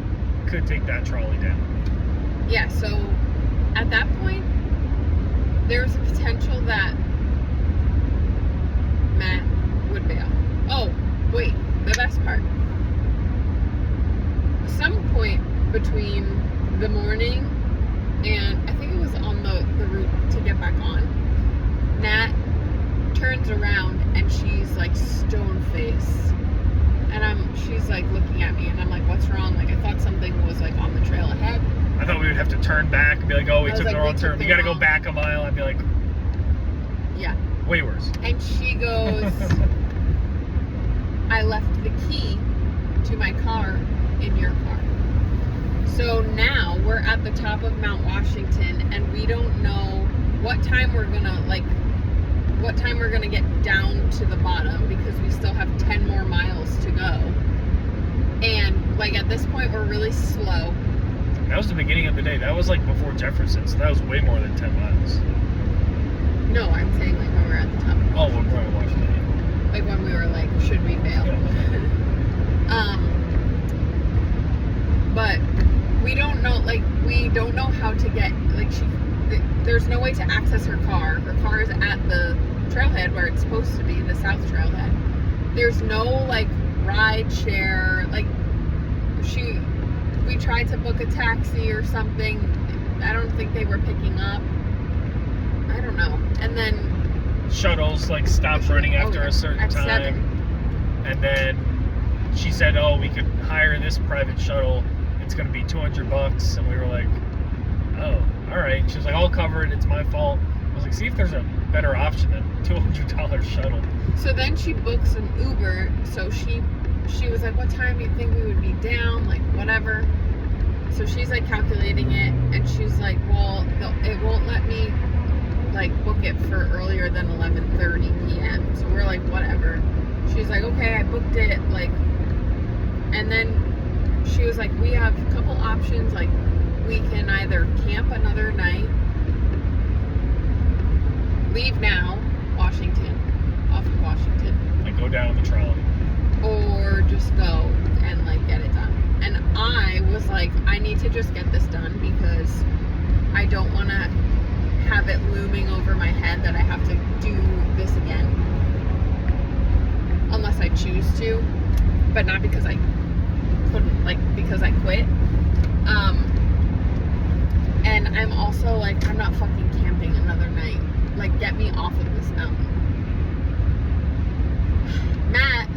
could take that trolley down. Yeah, so at that point, there was a potential that Matt would bail. Oh, wait, the best part. Some point between the morning and I think it was on the route to get back on, Nat turns around and she's like stone face. And she's like looking at me, and I'm like, what's wrong? Like, I thought something was like on the trail ahead. I thought we would have to turn back and be like, oh, we took like, the wrong turn. We gotta go back a mile. I'd be like, yeah. Way worse. And she goes, I left the key to my car in your car. So now we're at the top of Mount Washington, and we don't know what time we're gonna get down to the bottom, because we still have 10 more miles to go. And like at this point we're really slow. That was the beginning of the day. That was like before Jefferson, so that was way more than 10 miles. No, I'm saying like when we're at the top. Oh, when we're at Washington. Like when we were like, should we bail? Yeah. But we don't know how to get, like, there's no way to access her car. Her car is at the trailhead where it's supposed to be, the south trailhead. There's no like ride share. Like, we tried to book a taxi or something. I don't think they were picking up. I don't know. And then shuttles like stopped running after a certain time. 7. And then she said, oh, we could hire this private shuttle. It's going to be $200. And we were like, oh, all right. She was like, I'll cover it. It's my fault. I was like, see if there's a better option than $200 shuttle. So then she books an Uber. So she was like, what time do you think we would be down? Like, whatever. So she's like calculating it, and she's like, well, it won't let me like book it for earlier than 11:30 p.m. So we're like, whatever. She's like, okay, I booked it, like, and then she was like, we have a couple options, like, we can either camp another night leave now, Washington, off of Washington, Like go down the trolley. or just go and like get it done. And I was like, I need to just get this done because I don't want to have it looming over my head that I have to do this again. Unless I choose to, but not because I couldn't, like because I quit. And I'm also like, I'm not fucking camping another night. Like, get me off of this mountain. Matt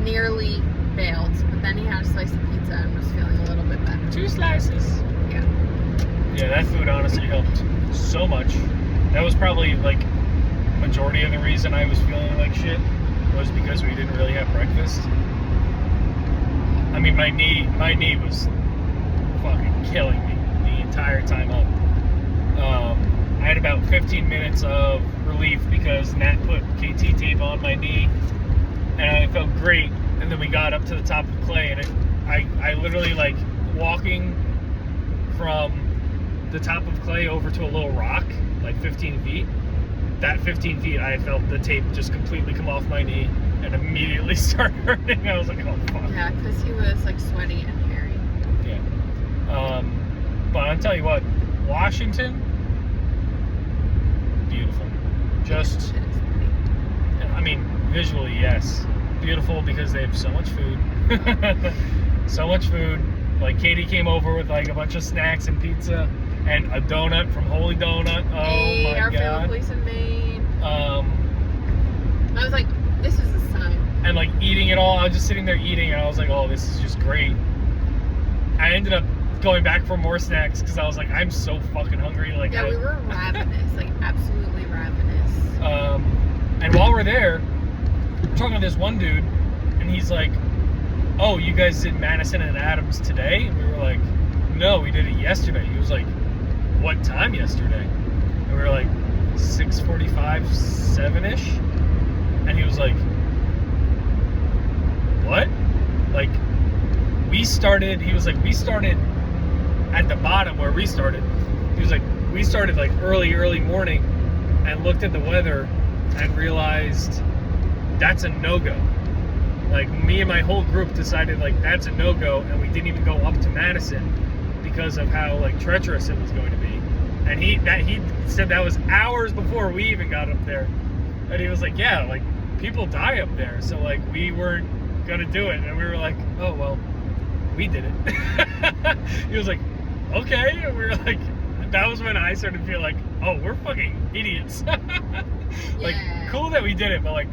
nearly bailed, but then he had a slice of pizza and was feeling a little bit better. 2 slices. Yeah. Yeah, that food honestly helped so much. That was probably like majority of the reason I was feeling like shit was because we didn't really have breakfast. I mean, my knee was fucking killing me the entire time up. I had about 15 minutes of relief because Nat put KT tape on my knee, and I felt great. And then we got up to the top of Clay, and I literally like walking from the top of Clay over to a little rock, like 15 feet. That 15 feet, I felt the tape just completely come off my knee and immediately start hurting. I was like, oh fuck. Yeah, because he was like sweaty and hairy. Yeah. But I'll tell you what, Washington, beautiful. Just, Shit is pretty. I mean, visually, yes. Beautiful because they have so much food. So much food. Like, Katie came over with like a bunch of snacks and pizza and a donut from Holy Donut. Oh Hey, my our god. favorite place in Maine. Um, I was like, this is a sign. and like eating it all. I was just sitting there eating, and I was like, "Oh, this is just great." I ended up going back for more snacks because I was like, "I'm so fucking hungry." Like, Yeah, we were ravenous, like absolutely ravenous. And while we're there, we're talking to this one dude, and he's like, "Oh, you guys did Madison and Adams today?" And we were like, "No, we did it yesterday." He was like, "What time yesterday?" And we were like, 6:45, 7-ish. And he was like, "What?" Like, we started at the bottom where we started. He was like, we started like early morning and looked at the weather and realized that's a no-go. Like, me and my whole group decided like that's a no-go, and we didn't even go up to Madison because of how like treacherous it was going to be. And he said that was hours before we even got up there. And he was like, yeah, like people die up there, so like we weren't gonna do it. And we were like, oh well, we did it. He was like, okay. And we were like, that was when I started to feel like, oh, we're fucking idiots. Like, Yeah. cool that we did it, but like,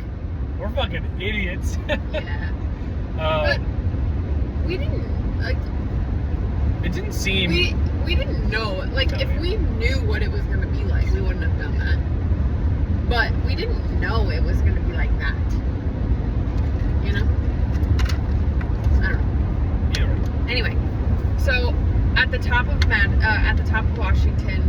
we're fucking idiots. Yeah. But we didn't like. It didn't seem. We didn't know. Like, No, if yeah. we knew what it was gonna be like, we wouldn't have done that. But we didn't know it was gonna be like that. You know? I don't know. Yeah. Anyway, so at the top of Washington,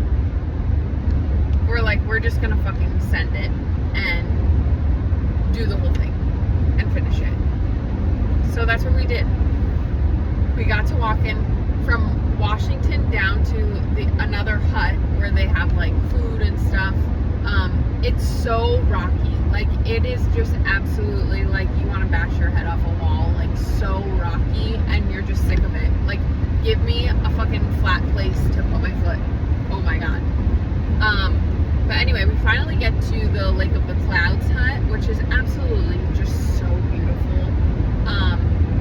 we're like, we're just gonna fucking send it and do the whole thing and finish it. So that's what we did. We got to walk in from Washington down to another hut where they have like food and stuff. It's so rocky. Like, it is just absolutely like you want to bash your head off a wall. Like, so rocky, and you're just sick of it. Like, give me a fucking flat place to put my foot. Oh my god. But anyway, we finally get to the Lake of the Clouds hut, which is absolutely just so beautiful.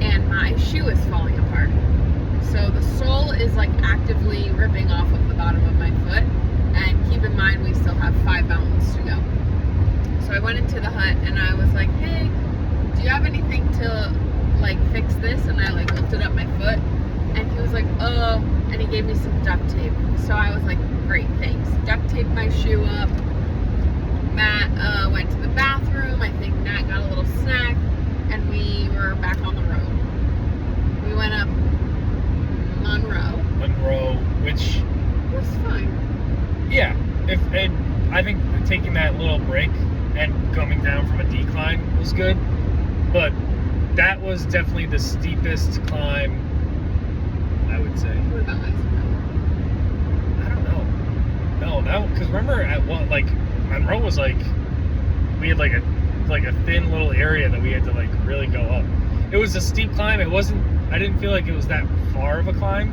And my shoe is falling apart. So the sole is like actively ripping off of the bottom of my foot. And keep in mind, we still have 5 mountains to go. So I went into the hut and I was like, hey, do you have anything to like fix this? And I like lifted up my foot, and he was like, oh, and he gave me some duct tape. So I was like, great, thanks. Duct taped my shoe up. Matt went to the bathroom. I think Nat got a little snack, and we were back on the road. We went up Monroe, which, was fine. yeah, I think taking that little break and coming down from a decline was good, but that was definitely the steepest climb, I would say. What about Eisenhower? I don't know. No, because remember at what, like Monroe was like, we had like a thin little area that we had to like really go up. It was a steep climb. I didn't feel like it was that far of a climb.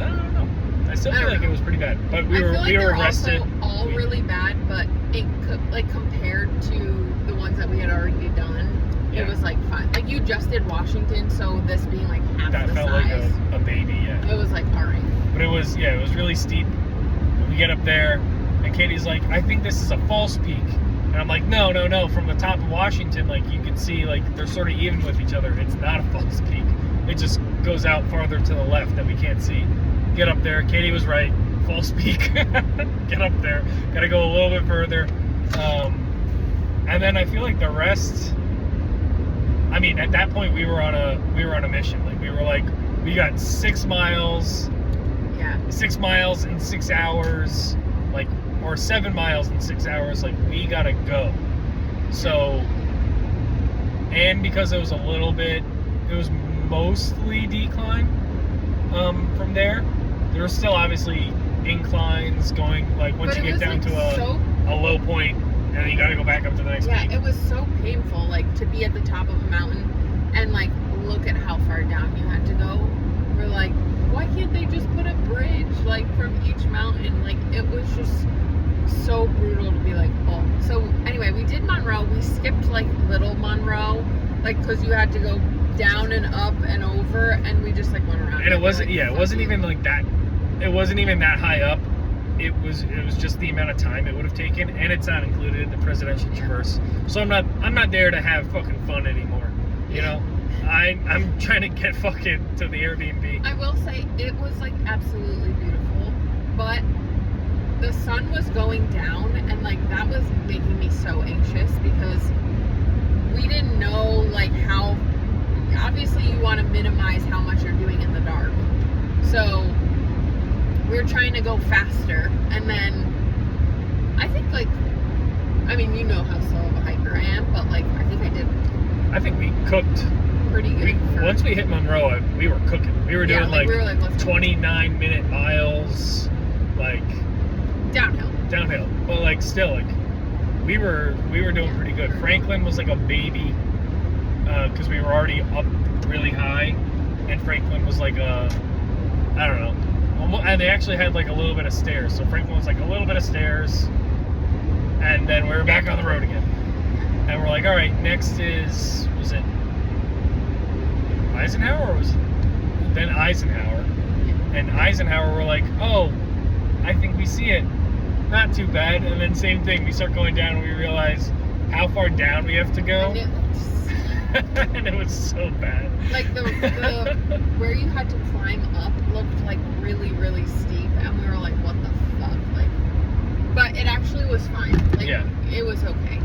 I don't know. I still feel like it was pretty bad. But we were arrested. All really bad, but like compared to the ones that we had already done, it was like fine. Like you just did Washington, so this being like half the size. That felt like a baby, yeah. It was like alright. But it was really steep. We get up there, and Katie's like, I think this is a false peak. And I'm like, no. From the top of Washington, like you can see, like they're sort of even with each other. It's not a false peak. It just goes out farther to the left that we can't see. Get up there. Katie was right. False peak. Get up there. Got to go a little bit further. And then I feel like the rest. I mean, at that point we were on a mission. Like we were like, we got 6 miles. Yeah. 6 miles in 6 hours. Like, or 7 miles in 6 hours. Like we gotta go. So, and because it was mostly decline from there. There were still obviously inclines going, like once you get down to a low point, and then you got to go back up to the next peak. Yeah, it was so painful, like to be at the top of a mountain and like look at how far down you had to go. We're like, why can't they just put a bridge like from each mountain? Like it was just so brutal to be like, oh. So anyway, we did Monroe. We skipped like Little Monroe, like because you had to go down and up and over, and we just like went around. And it wasn't, like, it wasn't even like that. It wasn't even that high up. It was just the amount of time it would have taken, and it's not included in the Presidential Traverse. So I'm not there to have fucking fun anymore. You know, I'm trying to get fucking to the Airbnb. I will say it was like absolutely beautiful, but the sun was going down, and like that was making me so anxious because we didn't know like how. Obviously, you want to minimize how much you're doing in the dark, so we were trying to go faster, and then I think like, I mean, you know how slow of a hiker I am, but like I think we cooked pretty good. Once we hit Monroe, we were cooking. We were doing we were 29-minute miles, like downhill, but like still like we were doing pretty good. Franklin was like a baby because we were already up really high, and Franklin was like I don't know. And they actually had like a little bit of stairs. So Franklin was like a little bit of stairs. And then we were back on the road again. And we're like, all right, next was it Eisenhower or was it then Eisenhower? And Eisenhower, we're like, oh, I think we see it. Not too bad. And then same thing, we start going down and we realize how far down we have to go. And it was so bad. Like the where you had to climb up looked like really, really steep, and we were like, what the fuck? Like, but it actually was fine. Like, yeah. It was okay.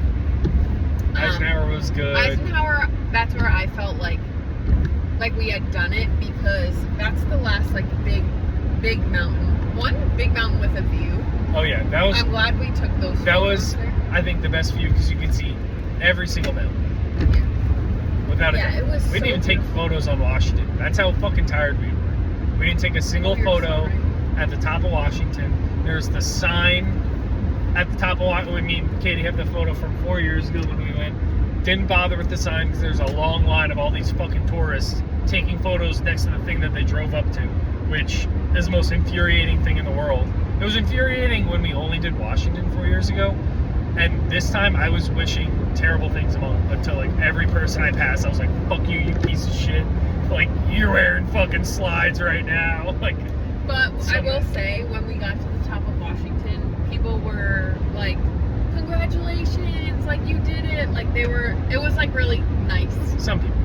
Eisenhower was good. Eisenhower, that's where I felt like we had done it, because that's the last like big mountain. One big mountain with a view. Oh yeah, that was. I'm glad we took those. That was, there. I think, the best view because you could see every single mountain. Yeah. Without it was. We didn't even take photos on Washington. That's how fucking tired we were. We didn't take a single photo at the top of Washington. There's the sign at the top of Washington. I mean, Katie had the photo from 4 years ago when we went. Didn't bother with the sign because there's a long line of all these fucking tourists taking photos next to the thing that they drove up to, which is the most infuriating thing in the world. It was infuriating when we only did Washington 4 years ago. And this time I was wishing terrible things until like every person I passed, I was like, fuck you, you piece of shit. Like, you're wearing fucking slides right now. Like, but I will say, when we got to the top of Washington, people were like, congratulations, like you did it. Like it was like really nice. Some people.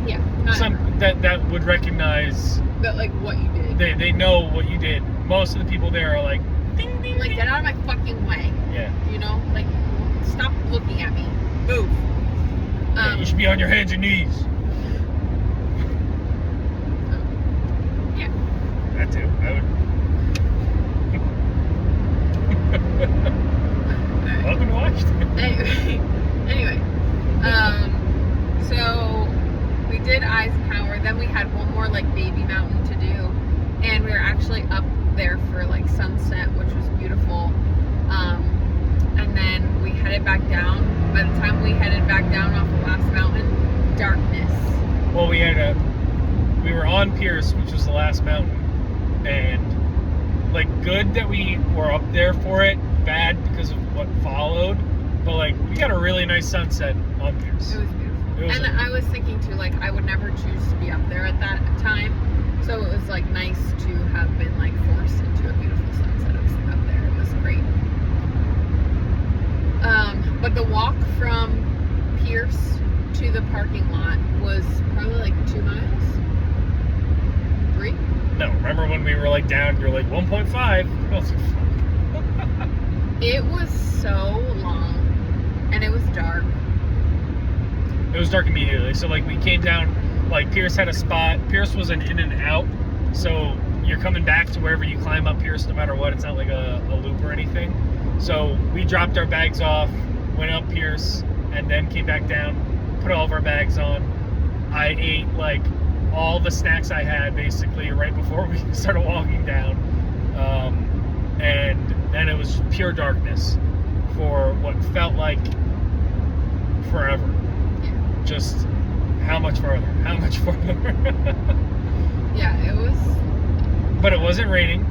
Yeah. Not everyone. that would recognize that, like, what you did. They know what you did. Most of the people there are like, ding, ding, like, get out of my fucking way. Yeah. You know, like, stop looking at me. Move. Yeah, you should be on your hands and knees. Yeah. That too. I would. Welcome to Washington. Anyway, so we did Eisenhower. Then we had one more like baby mountain to do, and we were actually up there for like sunset, which was beautiful. and then we headed back down. By the time we headed back down off the last mountain, darkness. Well, we were on Pierce, which was the last mountain, and like good that we were up there for it, bad because of what followed, but like we got a really nice sunset on Pierce. It was beautiful. I was thinking too, like I would never choose to be up there at that time, so it was like nice to have been like forced into a beautiful sunset up there. It was great. But the walk from Pierce to the parking lot was probably like 2 miles. 3? No, remember when we were like down, you're like 1.5. It was so long, and it was dark. It was dark immediately. So like we came down, like Pierce had a spot. Pierce was an in and out, so you're coming back to wherever you climb up Pierce no matter what. It's not like a loop or anything. So we dropped our bags off, went up Pierce, and then came back down, put all of our bags on. I ate like all the snacks I had basically right before we started walking down. And then it was pure darkness for what felt like forever. Yeah. Just how much farther? How much farther? Yeah, it was. But it wasn't raining.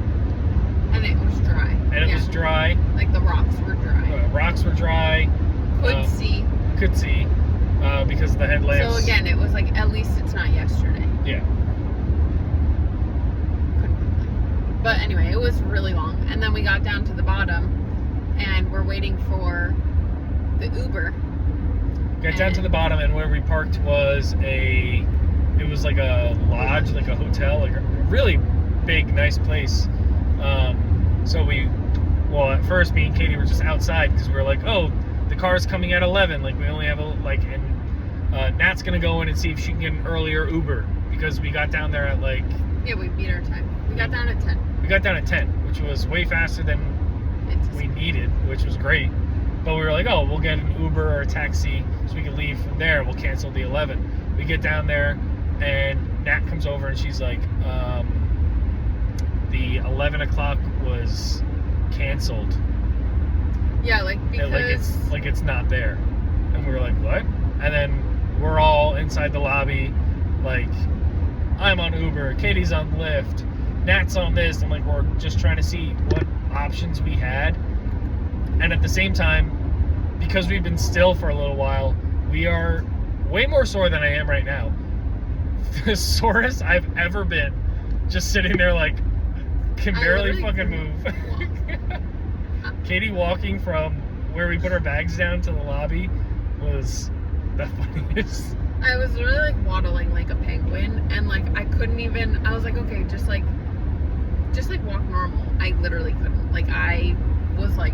And it was dry. And it was dry. Like the rocks were dry. Rocks were dry. Could see. Could see. Because of the headlamps. So again, it was like, at least it's not yesterday. Yeah. But anyway, it was really long. And then we got down to the bottom and we're waiting for the Uber. Got down to the bottom, and where we parked was it was like a lodge, like a hotel, like a really big, nice place. So at first me and Katie were just outside because we were like, oh, the car's coming at 11. Like we only have and Nat's gonna go in and see if she can get an earlier Uber because we got down there at like. Yeah, we beat our time. We got down at 10. We got down at 10, which was way faster than we needed, which was great. But we were like, oh, we'll get an Uber or a taxi so we can leave from there. We'll cancel the 11. We get down there, and Nat comes over, and she's like, the 11 o'clock was canceled. Yeah, like because... it's not there. And we were like, what? And then we're all inside the lobby, like, I'm on Uber, Katie's on Lyft, Nat's on this, and like we're just trying to see what options we had. And at the same time, because we've been still for a little while, we are way more sore than I am right now. The sorest I've ever been, just sitting there like, can barely fucking move. Katie walking from where we put our bags down to the lobby was the funniest. I was really like waddling like a penguin, and like I couldn't even. I was like, okay, just like walk normal. I literally couldn't. Like I was like,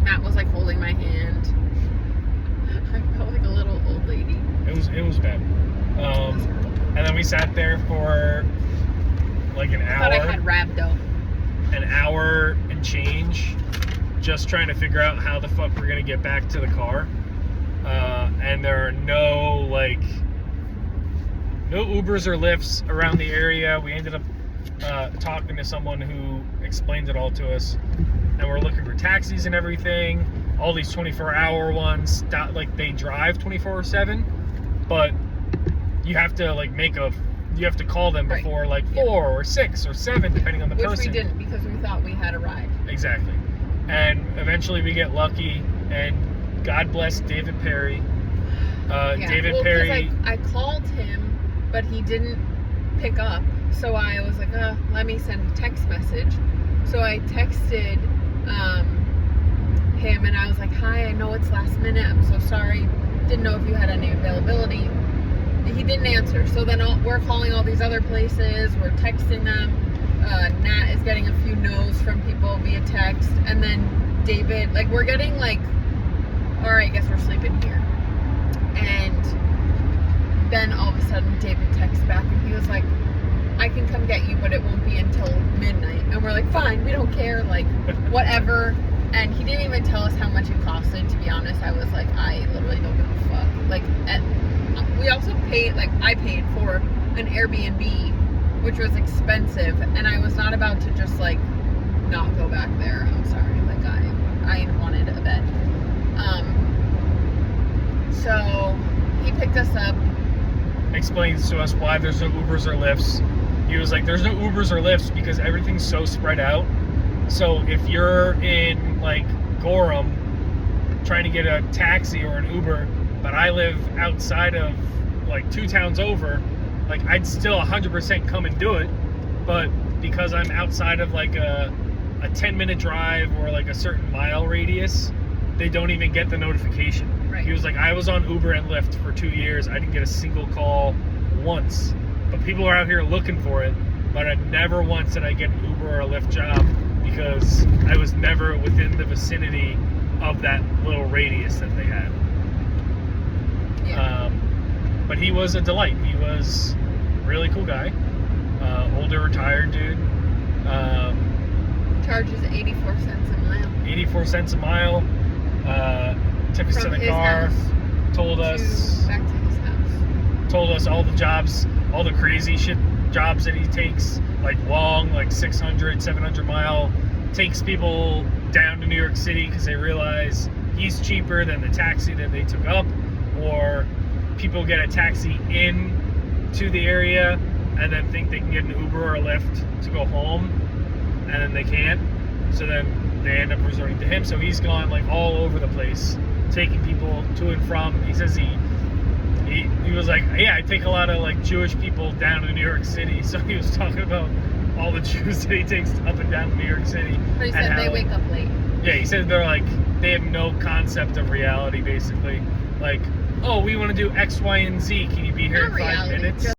Matt was like holding my hand. I felt like a little old lady. It was bad. And then we sat there for like an hour. I thought I had rhabdo. An hour and change, just trying to figure out how the fuck we're gonna get back to the car. And there are no Ubers or Lyfts around the area. We ended up talking to someone who explained it all to us, and we're looking for taxis and everything. All these 24-hour ones, like they drive 24/7, but you have to you have to call them before like 4 or 6 or 7, depending on the person. Which we didn't, because we thought we had a ride. Exactly. And eventually we get lucky, and God bless David Perry. David Perry. I called him, but he didn't pick up. So I was like, let me send a text message. So I texted him, and I was like, hi, I know it's last minute. I'm so sorry. Didn't know if you had any availability. He didn't answer. So then we're calling all these other places. We're texting them. Nat is getting a few no's from people via text. And then David, like, we're getting like, all right, I guess we're sleeping here. And then all of a sudden David texts back, and he was like, I can come get you, but it won't be until midnight. And we're like, fine, we don't care, like, whatever. And he didn't even tell us how much it costed, to be honest. I was like, I literally don't give a fuck. Like, we also paid, like, I paid for an Airbnb, which was expensive, and I was not about to just, like, not go back there. I'm sorry. Like, I wanted a bed. So he picked us up. Explains to us why there's no Ubers or Lyfts. He was like, there's no Ubers or Lyfts because everything's so spread out. So if you're in like Gorham trying to get a taxi or an Uber, but I live outside of like 2 towns over, like I'd still 100% come and do it, but because I'm outside of like a 10-minute drive or like a certain mile radius, they don't even get the notification. Right. He was like, I was on Uber and Lyft for 2 years. I didn't get a single call once, but people are out here looking for it. But I never once did I get an Uber or a Lyft job because I was never within the vicinity of that little radius that they had. Yeah. But he was a delight. He was a really cool guy. Older, retired dude. Charges 84 cents a mile. 84 cents a mile. Took us From to the his car. house Told us. back to his house. Told us all the jobs, all the crazy shit jobs that he takes, like long, like 600, 700 mile, takes people down to New York City because they realize he's cheaper than the taxi that they took up, or people get a taxi in to the area and then think they can get an Uber or a Lyft to go home, and then they can't, so then they end up resorting to him. So he's gone like all over the place, taking people to and from. He says he was like, yeah, I take a lot of like Jewish people down to New York City. So he was talking about all the Jews that he takes up and down to New York City. But he said they wake up late. Yeah, he said they're like, they have no concept of reality, basically. Like, oh, we want to do X, Y, and Z. Can you be here Not in 5 reality, minutes?